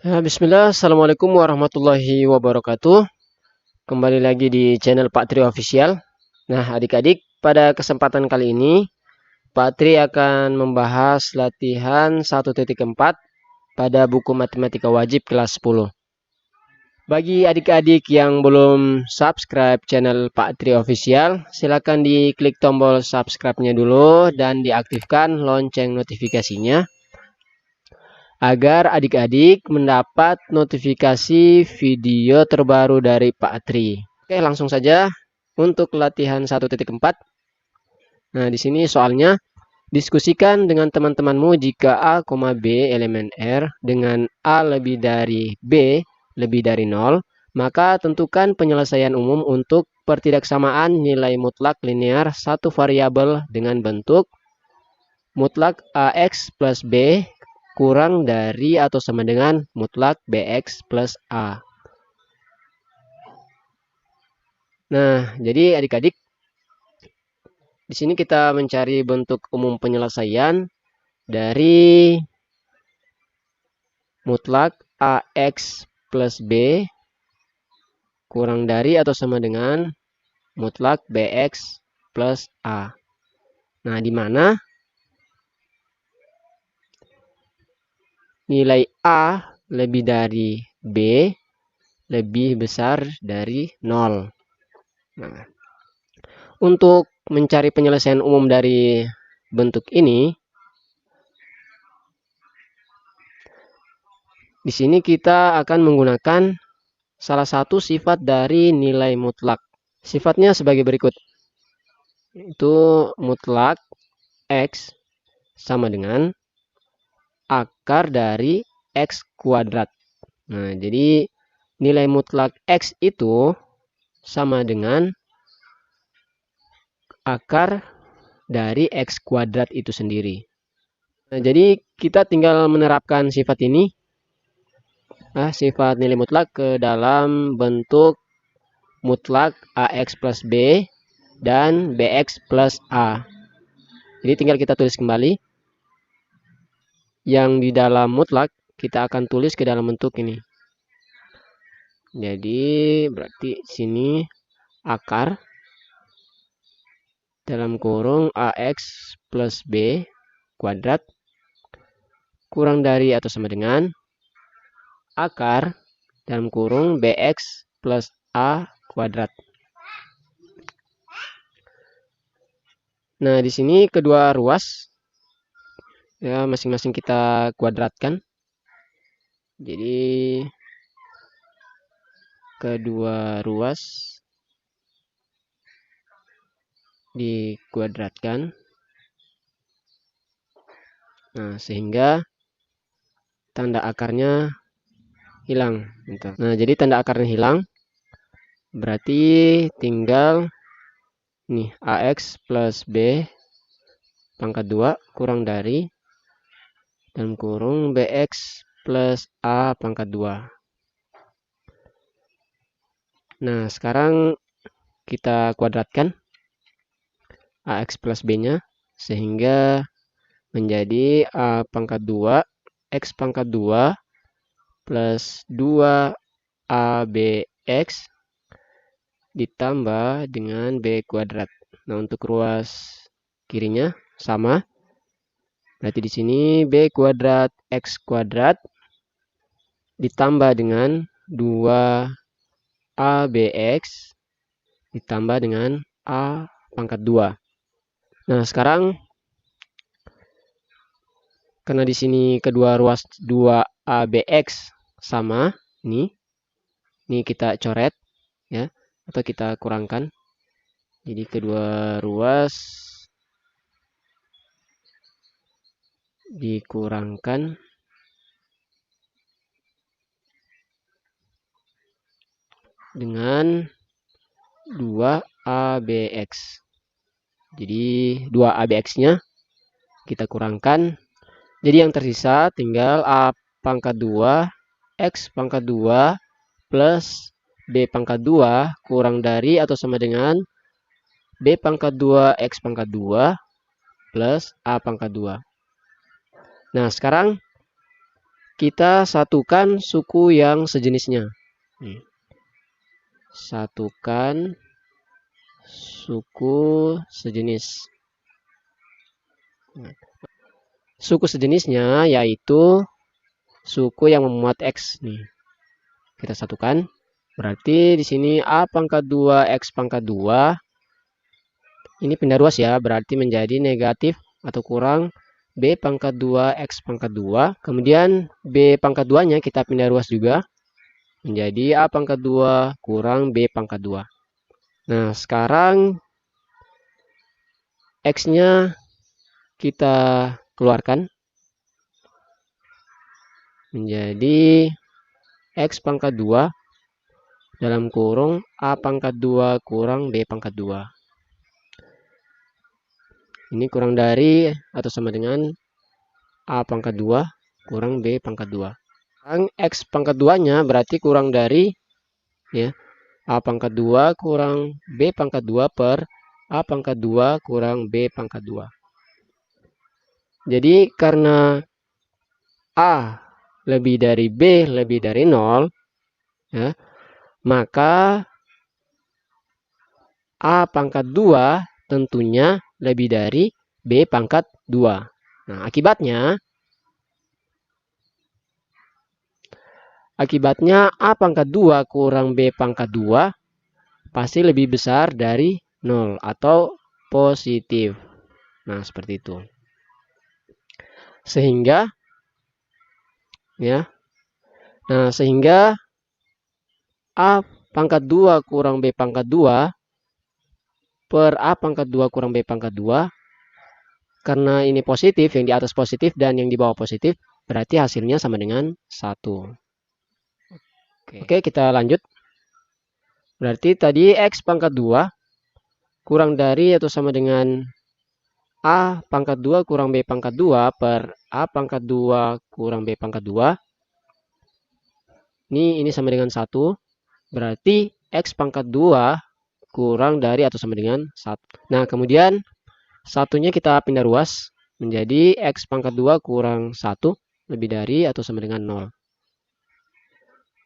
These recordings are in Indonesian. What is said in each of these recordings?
Bismillah, Assalamualaikum warahmatullahi wabarakatuh. Kembali lagi di channel Pak Tri Official. Nah, adik-adik, pada kesempatan kali ini, Pak Tri akan membahas latihan 1.4 pada buku Matematika Wajib kelas 10. Bagi adik-adik yang belum subscribe channel Pak Tri Official, silakan diklik tombol subscribe-nya dulu dan diaktifkan lonceng notifikasinya agar adik-adik mendapat notifikasi video terbaru dari Pak Tri. Oke, langsung saja untuk latihan 1.4. Nah, di sini soalnya diskusikan dengan teman-temanmu jika A, B elemen R dengan A lebih dari B lebih dari 0, maka tentukan penyelesaian umum untuk pertidaksamaan nilai mutlak linear satu variabel dengan bentuk mutlak AX plus B kurang dari atau sama dengan mutlak BX plus A. Nah, jadi adik-adik, di sini kita mencari bentuk umum penyelesaian dari mutlak AX plus B kurang dari atau sama dengan mutlak BX plus A. Nah, di mana nilai A lebih dari B lebih besar dari 0. Nah, untuk mencari penyelesaian umum dari bentuk ini, di sini kita akan menggunakan salah satu sifat dari nilai mutlak. Sifatnya sebagai berikut. Itu mutlak X sama dengan akar dari X kuadrat. Nah, jadi nilai mutlak X itu sama dengan akar dari X kuadrat itu sendiri. Nah, jadi kita tinggal menerapkan sifat ini, sifat nilai mutlak ke dalam bentuk mutlak AX plus B dan BX plus A. Jadi tinggal kita tulis kembali. Yang di dalam mutlak kita akan tulis ke dalam bentuk ini. Jadi berarti sini akar dalam kurung AX plus B kuadrat kurang dari atau sama dengan akar dalam kurung BX plus A kuadrat. Nah, di sini kedua ruas ya masing-masing kita kuadratkan. Jadi kedua ruas dikuadratkan. Nah, sehingga tanda akarnya hilang. Nah, jadi tanda akarnya hilang. Berarti tinggal nih AX plus B pangkat 2 kurang dari dalam kurung BX plus A pangkat 2. Nah, sekarang kita kuadratkan AX plus B-nya sehingga menjadi A pangkat 2 X pangkat 2 plus 2 ABX ditambah dengan B kuadrat. Nah, untuk ruas kirinya sama. Berarti di sini B kuadrat X kuadrat ditambah dengan 2 ABX ditambah dengan A pangkat 2. Nah, sekarang karena di sini kedua ruas 2 ABX sama, ini kita coret ya atau kita kurangkan. Jadi kedua ruas dikurangkan dengan 2 ABX. Jadi 2 ABX-nya kita kurangkan. Jadi yang tersisa tinggal A pangkat 2 X pangkat 2 plus B pangkat 2 kurang dari atau sama dengan B pangkat 2 X pangkat 2 plus A pangkat 2. Nah, sekarang kita satukan suku yang sejenisnya. Satukan suku sejenis. Suku sejenisnya yaitu suku yang memuat X. Nih. Kita satukan. Berarti di sini A pangkat 2 X pangkat 2. Ini pindah ruas ya. Berarti menjadi negatif atau kurang B pangkat 2 X pangkat 2. Kemudian B pangkat 2-nya kita pindah ruas juga. Menjadi A pangkat 2 kurang B pangkat 2. Nah, sekarang X-nya kita keluarkan. Menjadi X pangkat 2 dalam kurung A pangkat 2 kurang B pangkat 2. Ini kurang dari atau sama dengan A pangkat 2 kurang B pangkat 2. Sekarang X pangkat 2-nya berarti kurang dari ya, A pangkat 2 kurang B pangkat 2 per A pangkat 2 kurang B pangkat 2. Jadi karena A lebih dari B lebih dari 0, ya, maka A pangkat 2 tentunya lebih dari B pangkat 2. Nah, akibatnya A pangkat 2 kurang B pangkat 2 pasti lebih besar dari 0 atau positif. Nah, seperti itu. Sehingga ya. Nah, sehingga A pangkat 2 kurang B pangkat 2 per A pangkat 2 kurang B pangkat 2, karena ini positif, yang di atas positif dan yang di bawah positif, berarti hasilnya sama dengan 1. Oke, kita lanjut. Berarti tadi X pangkat 2 kurang dari atau sama dengan A pangkat 2 kurang B pangkat 2 per A pangkat 2 kurang B pangkat 2. Ini sama dengan 1. Berarti X pangkat 2 kurang dari atau sama dengan 1. Nah, kemudian satunya kita pindah ruas menjadi X pangkat 2 kurang 1 lebih dari atau sama dengan 0.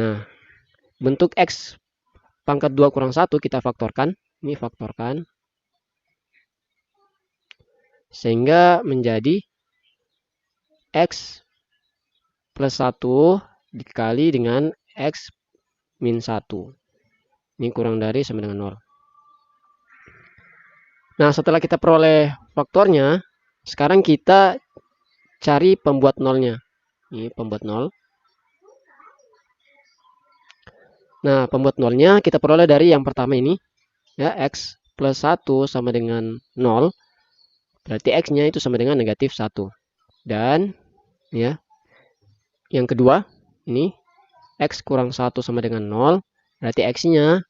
Nah, bentuk X pangkat 2 kurang 1 kita faktorkan. Ini faktorkan. Sehingga menjadi X plus 1 dikali dengan X min 1. Ini kurang dari sama dengan 0. Nah, setelah kita peroleh faktornya, sekarang kita cari pembuat nolnya. Ini pembuat nol. Nah, pembuat nolnya kita peroleh dari yang pertama ini. Ya, X plus 1 sama dengan 0. Berarti X-nya itu sama dengan negatif 1. Dan ya, yang kedua, ini X kurang 1 sama dengan 0. Berarti X-nya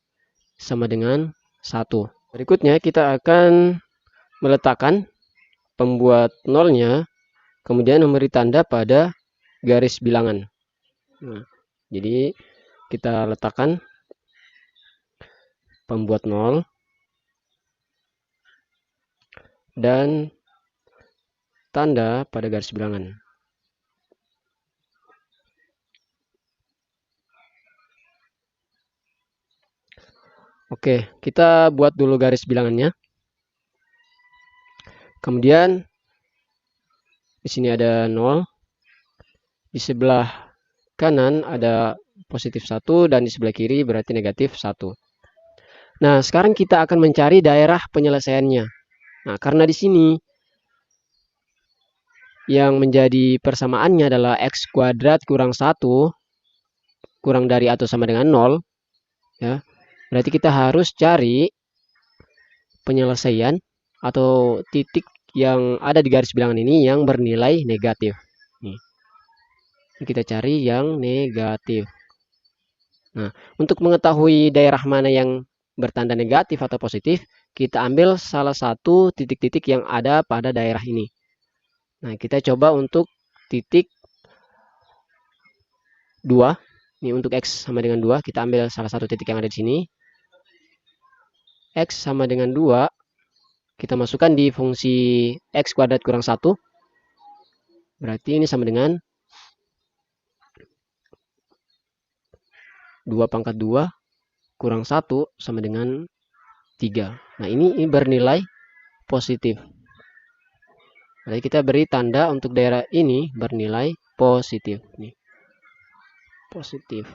sama dengan 1. Berikutnya kita akan meletakkan pembuat nolnya, kemudian memberi tanda pada garis bilangan. Nah, jadi kita letakkan pembuat nol dan tanda pada garis bilangan. Oke, kita buat dulu garis bilangannya. Kemudian di sini ada 0. Di sebelah kanan ada positif 1 dan di sebelah kiri berarti negatif 1. Nah, sekarang kita akan mencari daerah penyelesaiannya. Nah, karena di sini yang menjadi persamaannya adalah X kuadrat kurang 1 kurang dari atau sama dengan 0, ya. Berarti kita harus cari penyelesaian atau titik yang ada di garis bilangan ini yang bernilai negatif. Nih. Kita cari yang negatif. Nah, untuk mengetahui daerah mana yang bertanda negatif atau positif, kita ambil salah satu titik-titik yang ada pada daerah ini. Nah, kita coba untuk titik 2. Ini untuk X sama dengan 2, kita ambil salah satu titik yang ada di sini. X sama dengan 2, kita masukkan di fungsi X kuadrat kurang 1. Berarti ini sama dengan 2 pangkat 2 kurang 1 sama dengan 3. Nah, ini bernilai positif. Jadi kita beri tanda untuk daerah ini bernilai positif. Nih. Positif.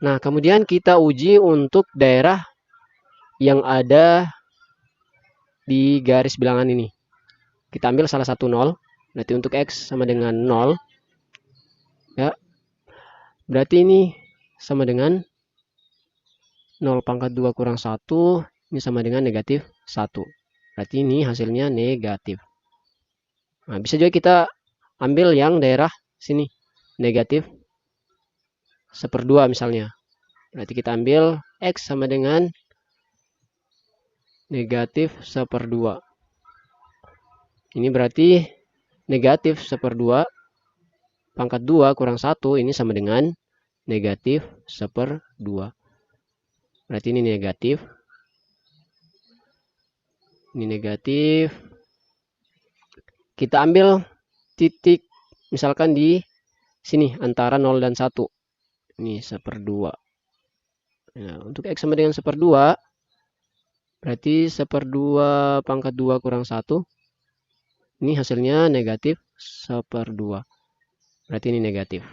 Nah, kemudian kita uji untuk daerah yang ada di garis bilangan ini. Kita ambil salah satu 0. Berarti untuk X sama dengan 0. Ya. Berarti ini sama dengan 0 pangkat 2 kurang 1. Ini sama dengan negatif 1. Berarti ini hasilnya negatif. Nah, bisa juga kita ambil yang daerah sini. Negatif 1/2 misalnya. Berarti kita ambil X sama dengan negatif 1/2. Ini berarti negatif 1/2 pangkat 2 kurang 1 ini sama dengan negatif 1/2. Berarti ini negatif. Ini negatif. Kita ambil titik misalkan di sini antara 0 dan 1. Ini 1/2. Nah, untuk X sama dengan 1/2. Berarti 1/2 pangkat 2 kurang 1. Ini hasilnya negatif 1/2. Berarti ini negatif.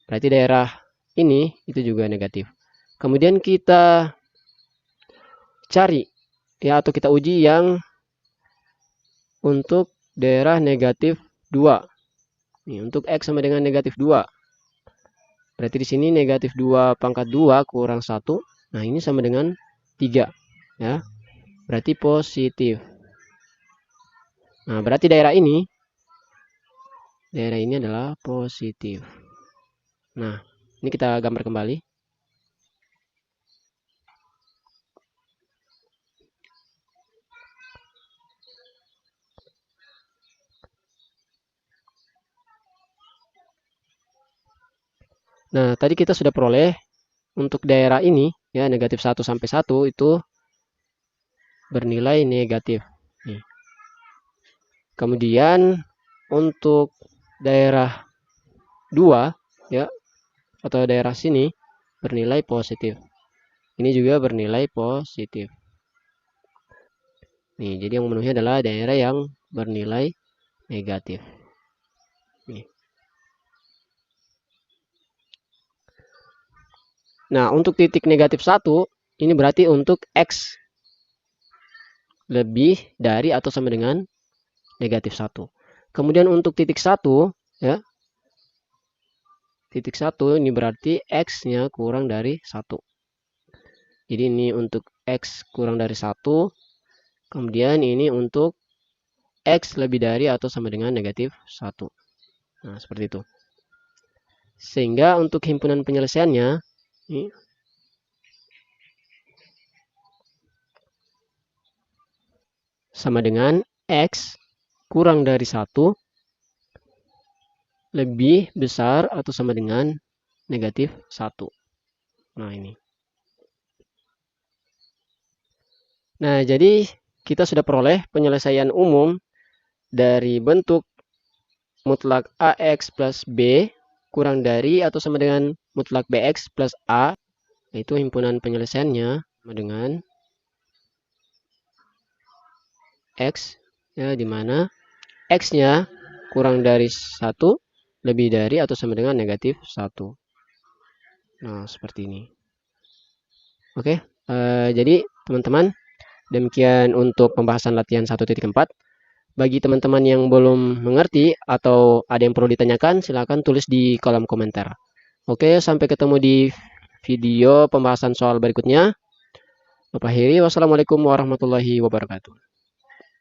Berarti daerah ini itu juga negatif. Kemudian kita cari ya atau kita uji yang untuk daerah negatif 2. Nih, untuk X sama dengan negatif 2. Berarti di sini negatif 2 pangkat 2 kurang 1. Nah, ini sama dengan 3. Ya. Berarti positif. Nah, berarti daerah ini adalah positif. Nah, ini kita gambar kembali. Nah, tadi kita sudah peroleh untuk daerah ini ya negatif 1 sampai 1 itu bernilai negatif. Nih. Kemudian untuk daerah 2 ya atau daerah sini bernilai positif. Ini juga bernilai positif. Nih, jadi yang memenuhi adalah daerah yang bernilai negatif. Nih. Nah, untuk titik negatif 1, ini berarti untuk X lebih dari atau sama dengan negatif 1. Kemudian untuk titik 1, ya, titik 1 ini berarti X-nya kurang dari 1. Jadi ini untuk X kurang dari 1. Kemudian ini untuk X lebih dari atau sama dengan negatif 1. Nah, seperti itu. Sehingga untuk himpunan penyelesaiannya, ini sama dengan X kurang dari 1 lebih besar atau sama dengan negatif 1. Nah, ini. Nah, jadi kita sudah peroleh penyelesaian umum dari bentuk mutlak AX plus B kurang dari atau sama dengan mutlak BX plus A. Itu himpunan penyelesaiannya sama dengan X, ya, di mana X-nya kurang dari 1 lebih dari atau sama dengan negatif 1. Nah, seperti ini. Oke, jadi teman-teman, demikian untuk pembahasan latihan 1.4. Bagi teman-teman yang belum mengerti atau ada yang perlu ditanyakan, silakan tulis di kolom komentar. Oke, sampai ketemu di video pembahasan soal berikutnya. Bapak Hiri, wassalamualaikum warahmatullahi wabarakatuh.